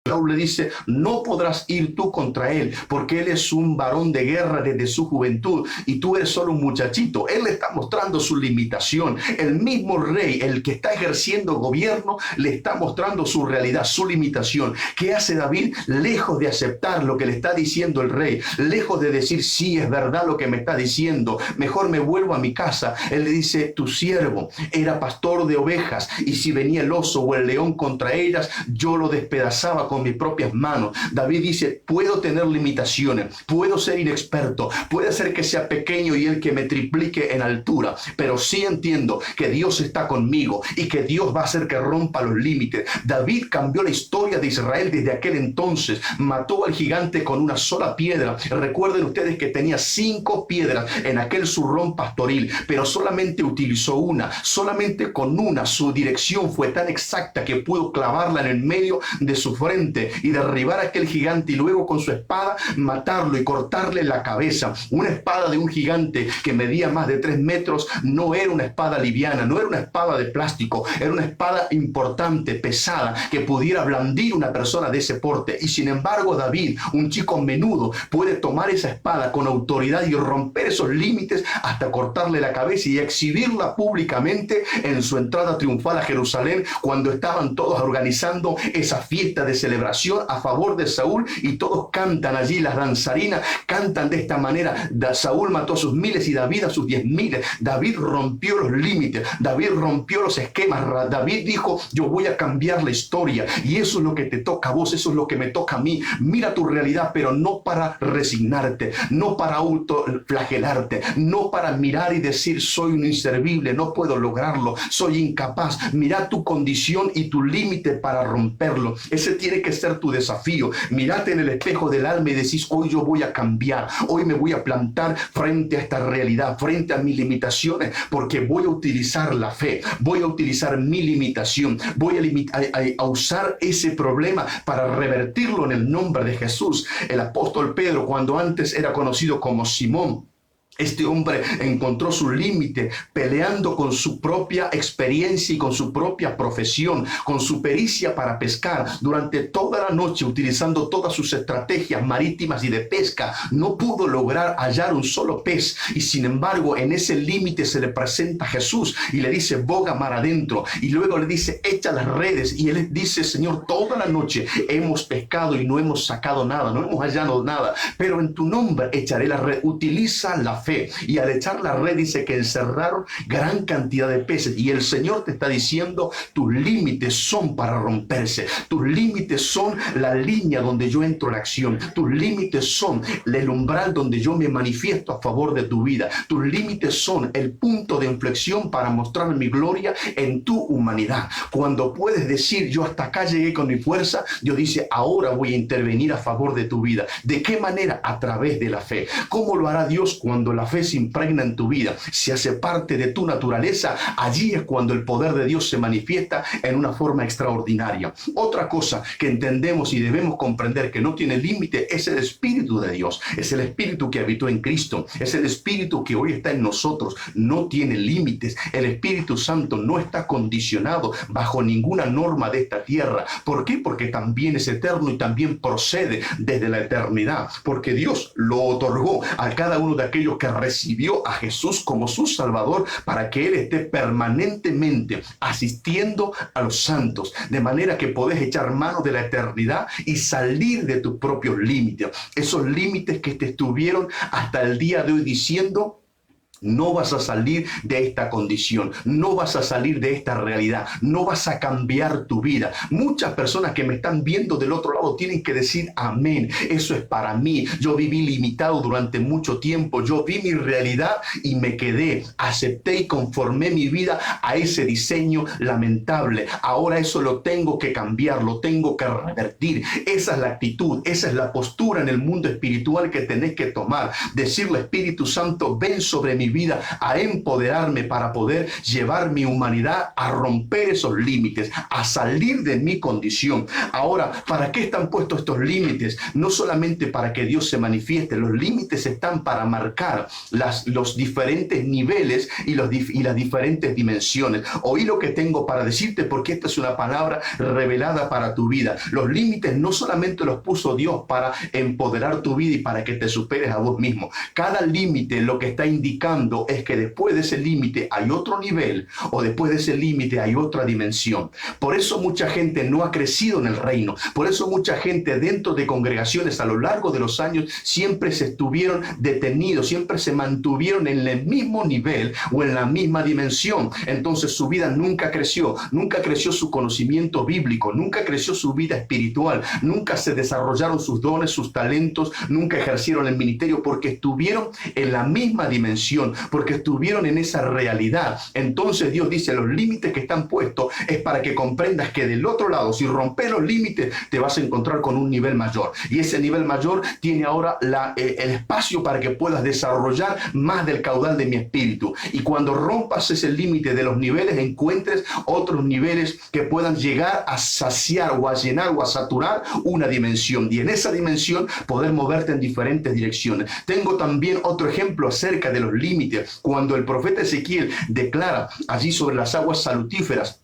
Saúl le dice, no podrás ir tú contra él, porque él es un varón de guerra desde su juventud y tú eres solo un muchachito. Él le está mostrando su limitación. El mismo rey, el que está ejerciendo gobierno, le está mostrando su realidad, su limitación. ¿Qué hace David? Lejos de aceptar lo que le está diciendo el rey, lejos de decir, sí, es verdad lo que me está diciendo, mejor me vuelvo a mi casa. Él le dice, tu siervo era pastor de ovejas y si venía el oso o el león contra ellas, yo lo despedazaba con mis propias manos. David dice, puedo tener limitaciones, puedo ser inexperto, puede ser que sea pequeño y el que me triplique en altura, pero sí entiendo que Dios está conmigo y que Dios va a hacer que rompa los límites. David cambió la historia de Israel desde aquel entonces, mató al gigante con una sola piedra. Recuerden ustedes que tenía 5 piedras en aquel zurrón pastoril, pero solamente utilizó una, solamente con una su dirección fue tan exacta que pudo clavarla en el medio de su frente y derribar a aquel gigante y luego con su espada matarlo y cortarle la cabeza. Una espada de un gigante que medía más de 3 metros no era una espada liviana, no era una espada de plástico, era una espada importante, pesada, que pudiera blandir una persona de ese porte. Y sin embargo David, un chico menudo, puede tomar esa espada con autoridad y romper esos límites hasta cortarle la cabeza y exhibirla públicamente en su entrada triunfal a Jerusalén, cuando estaban todos organizando esa fiesta de celebración a favor de Saúl y todos cantan allí, las danzarinas cantan de esta manera. Saúl mató a sus miles y David a sus 10,000. David rompió los límites, David rompió los esquemas. David dijo, yo voy a cambiar la historia y eso es lo que te toca a vos, eso es lo que me toca a mí. Mira tu realidad, pero no para resignarte, no para autoflagelarte, no para mirar y decir soy un inservible, no puedo lograrlo, soy incapaz. Mira tu condición y tu límite para romperlo. Ese tiene que ser tu desafío. Mírate en el espejo del alma y decís, hoy yo voy a cambiar, hoy me voy a plantar frente a esta realidad, frente a mis limitaciones, porque voy a utilizar la fe, voy a utilizar mi limitación, voy a usar ese problema para revertirlo en el nombre de Jesús. El apóstol Pedro, cuando antes era conocido como Simón, este hombre encontró su límite peleando con su propia experiencia y con su propia profesión, con su pericia para pescar durante toda la noche, utilizando todas sus estrategias marítimas y de pesca. No pudo lograr hallar un solo pez y sin embargo en ese límite se le presenta Jesús y le dice, boga mar adentro, y luego le dice, echa las redes, y él dice, Señor, toda la noche hemos pescado y no hemos sacado nada, no hemos hallado nada, pero en tu nombre echaré la red. Utiliza la fe. Y al echar la red dice que encerraron gran cantidad de peces y el Señor te está diciendo, tus límites son para romperse, tus límites son la línea donde yo entro en acción, tus límites son el umbral donde yo me manifiesto a favor de tu vida, tus límites son el punto de inflexión para mostrar mi gloria en tu humanidad. Cuando puedes decir, yo hasta acá llegué con mi fuerza, Dios dice, ahora voy a intervenir a favor de tu vida. ¿De qué manera? A través de la fe. ¿Cómo lo hará Dios? Cuando la fe se impregna en tu vida, se hace parte de tu naturaleza. Allí es cuando el poder de Dios se manifiesta en una forma extraordinaria. Otra cosa que entendemos y debemos comprender que no tiene límite es el Espíritu de Dios, es el Espíritu que habitó en Cristo, es el Espíritu que hoy está en nosotros, no tiene límites. El Espíritu Santo no está condicionado bajo ninguna norma de esta tierra. ¿Por qué? Porque también es eterno y también procede desde la eternidad, porque Dios lo otorgó a cada uno de aquellos que recibió a Jesús como su Salvador, para que Él esté permanentemente asistiendo a los santos, de manera que podés echar mano de la eternidad y salir de tus propios límites, esos límites que te estuvieron hasta el día de hoy diciendo, No vas a salir de esta condición, no vas a salir de esta realidad, no vas a cambiar tu vida. Muchas personas que me están viendo del otro lado tienen que decir amén. Eso es para mí. Yo viví limitado durante mucho tiempo. Yo vi mi realidad y me quedé. Acepté y conformé mi vida a ese diseño lamentable. Ahora eso lo tengo que cambiar, lo tengo que revertir. Esa es la actitud, esa es la postura en el mundo espiritual que tenés que tomar. Decirle, Espíritu Santo, ven sobre mi vida a empoderarme para poder llevar mi humanidad a romper esos límites, a salir de mi condición. Ahora, ¿para qué están puestos estos límites? No solamente para que Dios se manifieste, los límites están para marcar los diferentes niveles y las diferentes dimensiones. Oí lo que tengo para decirte, porque esta es una palabra revelada para tu vida. Los límites no solamente los puso Dios para empoderar tu vida y para que te superes a vos mismo. Cada límite lo que está indicando es que después de ese límite hay otro nivel, o después de ese límite hay otra dimensión. Por eso mucha gente no ha crecido en el reino. Por eso mucha gente dentro de congregaciones a lo largo de los años siempre se estuvieron detenidos, siempre se mantuvieron en el mismo nivel o en la misma dimensión. Entonces su vida nunca creció su conocimiento bíblico, nunca creció su vida espiritual, nunca se desarrollaron sus dones, sus talentos, nunca ejercieron el ministerio, porque estuvieron en la misma dimensión, porque estuvieron en esa realidad. Entonces Dios dice, los límites que están puestos es para que comprendas que del otro lado, si rompes los límites, te vas a encontrar con un nivel mayor. Y ese nivel mayor tiene ahora el espacio para que puedas desarrollar más del caudal de mi espíritu. Y cuando rompas ese límite de los niveles, encuentres otros niveles que puedan llegar a saciar o a llenar o a saturar una dimensión. Y en esa dimensión poder moverte en diferentes direcciones. Tengo también otro ejemplo acerca de los límites. Cuando el profeta Ezequiel declara allí sobre las aguas salutíferas,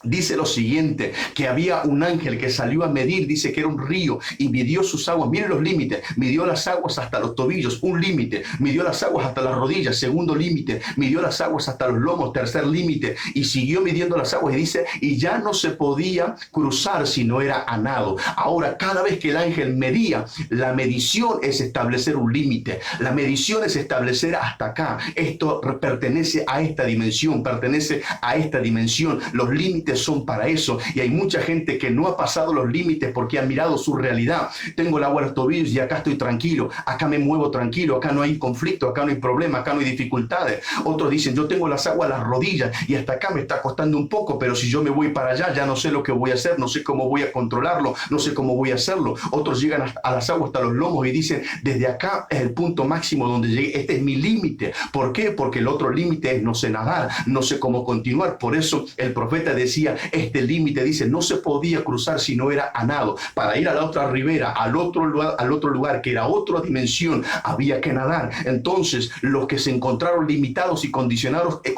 dice lo siguiente, que había un ángel que salió a medir, dice que era un río, y midió sus aguas. Miren los límites: midió las aguas hasta los tobillos, un límite; midió las aguas hasta las rodillas, segundo límite; midió las aguas hasta los lomos, tercer límite; y siguió midiendo las aguas, y dice, y ya no se podía cruzar si no era a nado. Ahora, cada vez que el ángel medía, la medición es establecer un límite, la medición es establecer hasta acá. Esto pertenece a esta dimensión, pertenece a esta dimensión. Los límites son para eso, y hay mucha gente que no ha pasado los límites porque ha mirado su realidad. Tengo el agua a los tobillos y acá estoy tranquilo, acá me muevo tranquilo, acá no hay conflicto, acá no hay problema, acá no hay dificultades. Otros dicen, yo tengo las aguas a las rodillas y hasta acá me está costando un poco, pero si yo me voy para allá ya no sé lo que voy a hacer, no sé cómo voy a controlarlo, no sé cómo voy a hacerlo. Otros llegan a las aguas hasta los lomos y dicen, desde acá es el punto máximo donde llegué, este es mi límite. ¿Por qué? Porque el otro límite es no sé nadar, no sé cómo continuar. Por eso el profeta decía, este límite, dice, no se podía cruzar si no era a nado. Para ir a la otra ribera, al otro lugar que era otra dimensión, había que nadar. Entonces los que se encontraron limitados y condicionados es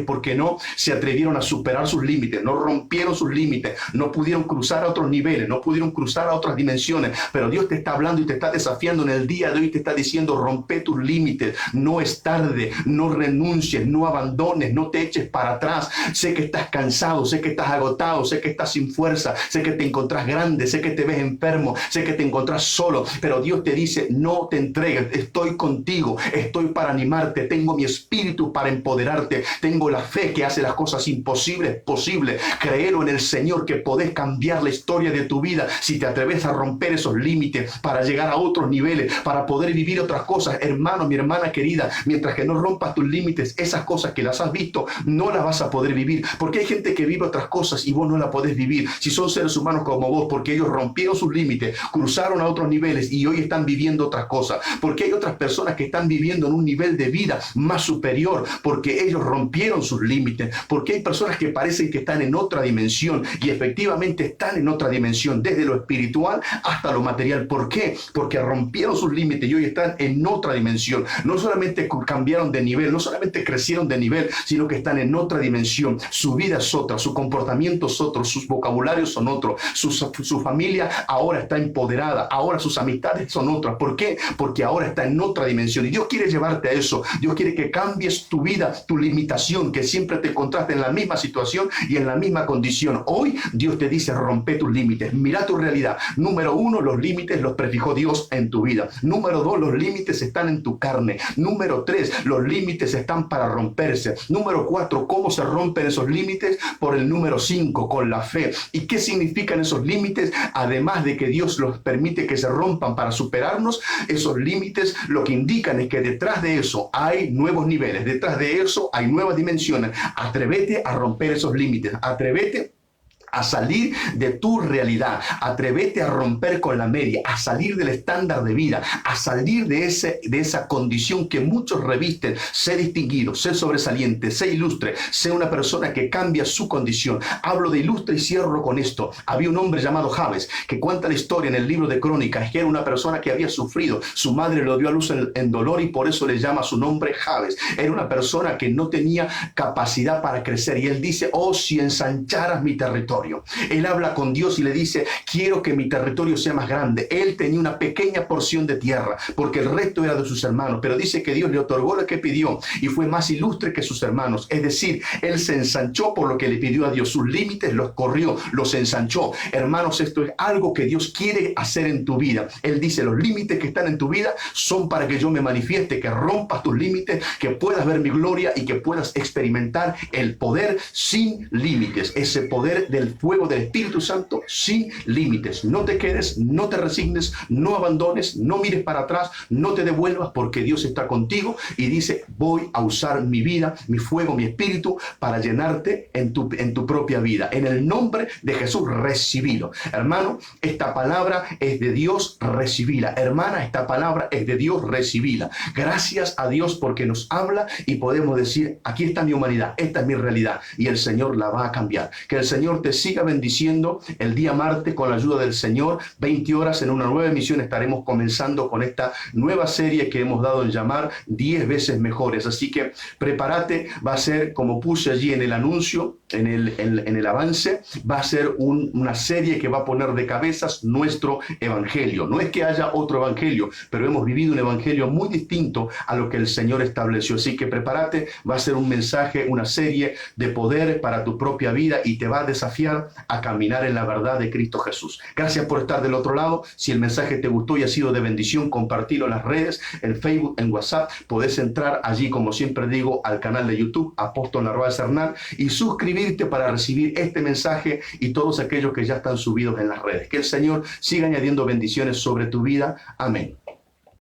porque no se atrevieron a superar sus límites, no rompieron sus límites, no pudieron cruzar a otros niveles, no pudieron cruzar a otras dimensiones. Pero Dios te está hablando y te está desafiando en el día de hoy, te está diciendo, rompe tus límites, no es tarde, no renuncies, no abandones, no te eches para atrás. Sé que estás cansado, sé que estás agotado, sé que estás sin fuerza, sé que te encontrás grande, sé que te ves enfermo, sé que te encontrás solo, pero Dios te dice, no te entregues, estoy contigo, estoy para animarte, tengo mi espíritu para empoderarte, tengo la fe que hace las cosas imposibles posibles. Créelo en el Señor, que podés cambiar la historia de tu vida si te atreves a romper esos límites para llegar a otros niveles, para poder vivir otras cosas. Hermano, mi hermana querida, mientras que no rompas tus límites, esas cosas que las has visto no las vas a poder vivir, porque hay gente que vive otras cosas y vos no la podés vivir. Si son seres humanos como vos, porque ellos rompieron sus límites, cruzaron a otros niveles y hoy están viviendo otras cosas. Porque hay otras personas que están viviendo en un nivel de vida más superior, porque ellos rompieron sus límites. Porque hay personas que parecen que están en otra dimensión y efectivamente están en otra dimensión, desde lo espiritual hasta lo material. ¿Por qué? Porque rompieron sus límites y hoy están en otra dimensión. No solamente cambiaron de nivel, no solamente crecieron de nivel, sino que están en otra dimensión. Su vida es otra, su su comportamiento es otro, sus vocabularios son otros, su familia ahora está empoderada, ahora sus amistades son otras. ¿Por qué? Porque ahora está en otra dimensión y Dios quiere llevarte a eso. Dios quiere que cambies tu vida, tu limitación, que siempre te encontraste en la misma situación y en la misma condición. Hoy Dios te dice, rompe tus límites, mira tu realidad. Número 1, los límites los prefijó Dios en tu vida. Número 2, los límites están en tu carne. Número 3, los límites están para romperse. Número 4, ¿cómo se rompen esos límites? Por el número 5, con la fe. ¿Y qué significan esos límites? Además de que Dios los permite que se rompan para superarnos, esos límites lo que indican es que detrás de eso hay nuevos niveles, detrás de eso hay nuevas dimensiones. Atrévete a romper esos límites, atrévete a salir de tu realidad, atrévete a romper con la media, a salir del estándar de vida, a salir de esa condición que muchos revisten. Sé distinguido, sé sobresaliente, sé ilustre, sé una persona que cambia su condición. Hablo de ilustre y cierro con esto. Había un hombre llamado Jabes que cuenta la historia en el libro de Crónicas, que era una persona que había sufrido. Su madre lo dio a luz en dolor y por eso le llama su nombre Jabes. Era una persona que no tenía capacidad para crecer y él dice, oh, si ensancharas mi territorio. Él habla con Dios y le dice, quiero que mi territorio sea más grande. Él tenía una pequeña porción de tierra porque el resto era de sus hermanos, pero dice que Dios le otorgó lo que pidió y fue más ilustre que sus hermanos. Es decir, él se ensanchó por lo que le pidió a Dios. Sus límites los corrió, los ensanchó. Hermanos, esto es algo que Dios quiere hacer en tu vida. Él dice, los límites que están en tu vida son para que yo me manifieste, que rompas tus límites, que puedas ver mi gloria y que puedas experimentar el poder sin límites, ese poder del fuego del Espíritu Santo sin límites. No te quedes, no te resignes, no abandones, no mires para atrás, no te devuelvas, porque Dios está contigo y dice, voy a usar mi vida, mi fuego, mi espíritu para llenarte en tu propia vida. En el nombre de Jesús, recibilo. Hermano, esta palabra es de Dios, recibila. Hermana, esta palabra es de Dios, recibila. Gracias a Dios porque nos habla y podemos decir, aquí está mi humanidad, esta es mi realidad y el Señor la va a cambiar. Que el Señor te siga bendiciendo. El día martes, con la ayuda del Señor, 20 horas en una nueva emisión, estaremos comenzando con esta nueva serie que hemos dado en llamar 10 veces mejores. Así que prepárate, va a ser, como puse allí en el anuncio, en el avance, va a ser una serie que va a poner de cabezas nuestro evangelio. No es que haya otro evangelio, pero hemos vivido un evangelio muy distinto a lo que el Señor estableció. Así que prepárate, va a ser un mensaje, una serie de poder para tu propia vida y te va a desafiar a caminar en la verdad de Cristo Jesús. Gracias por estar del otro lado. Si el mensaje te gustó y ha sido de bendición, compartilo en las redes, en Facebook, en WhatsApp. Podés entrar allí, como siempre digo, al canal de YouTube, Apóstol Narváez Hernán, y suscribirte para recibir este mensaje y todos aquellos que ya están subidos en las redes. Que el Señor siga añadiendo bendiciones sobre tu vida. Amén.